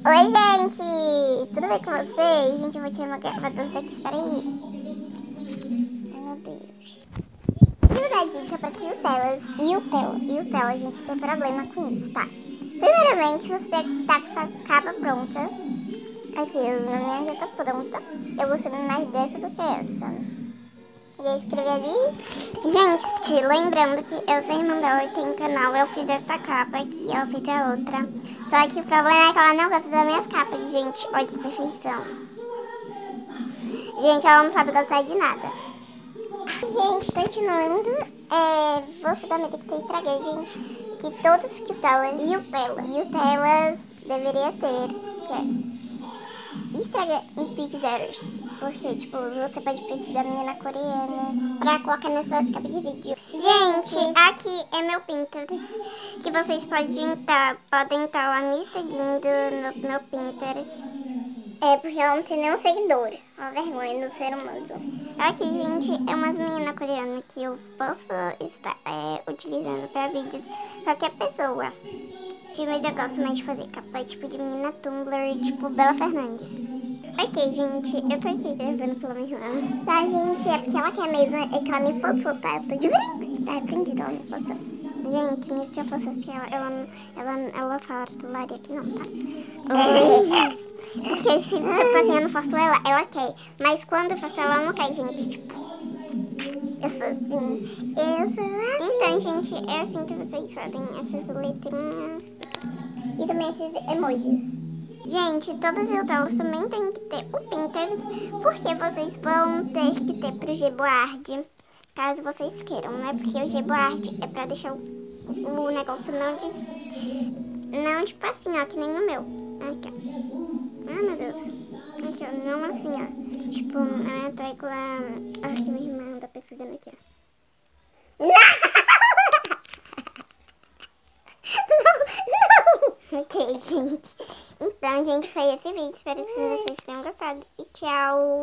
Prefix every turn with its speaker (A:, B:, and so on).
A: Oi, gente! Tudo bem com vocês? Gente, eu vou tirar meu gravador daqui, espera aí. Ai, meu Deus. Vou dar dica pra que o Telas, gente, tem problema com isso, tá? Primeiramente, você tem que estar com sua capa pronta. Aqui, a minha já tá pronta. Eu gostei mais dessa do que essa. E aí, escrevi ali. Gente, lembrando que eu sou irmã dela e tem um canal, eu fiz essa capa aqui, ela fez a outra. Só que o problema é que ela não gosta das minhas capas, gente. Olha que perfeição. Gente, ela não sabe gostar de nada. Gente, continuando, você também tem que ter estraguei, gente, que todos que o Telas e o Telas deveria ter, que é estragar em Pixels. Porque, tipo, você pode precisar da menina coreana pra colocar nas suas capas de vídeo. Gente, aqui é meu Pinterest, que vocês podem estar lá me seguindo no meu Pinterest. Porque ela não tem nenhum seguidor. Uma vergonha no ser humano. Aqui, gente, é umas meninas coreanas que eu posso estar utilizando pra vídeos. Qualquer pessoa. Mas eu gosto mais de fazer capa tipo de menina Tumblr, tipo Bela Fernandes. Ok, gente, eu tô aqui gravando pela minha irmã. Tá, gente, é porque ela quer mesmo, é que ela me forçou, tá? Eu tô de brinco. Tá arrependida, ela me forçou. Gente, se eu fosse assim, ela falaria que não, tá? Porque se, tipo assim, eu não faço ela quer. Mas quando eu faço ela não quer, gente, tipo... Eu sou assim. Então, gente, é assim que vocês fazem essas letrinhas. E também esses emojis. Gente, todos os youtubers também tem que ter o Pinterest, porque vocês vão ter que ter pro Gboard, caso vocês queiram, né? Porque o Gboard é pra deixar o negócio não tipo assim, ó, que nem no meu. Aqui, ó. Ai, meu Deus. Aqui, ó, não assim, ó. Tipo, tá igual a... Ai, que minha irmã tá pesquisando aqui, ó. Ok, gente. Então, gente, foi esse vídeo. Espero que vocês tenham gostado. E tchau!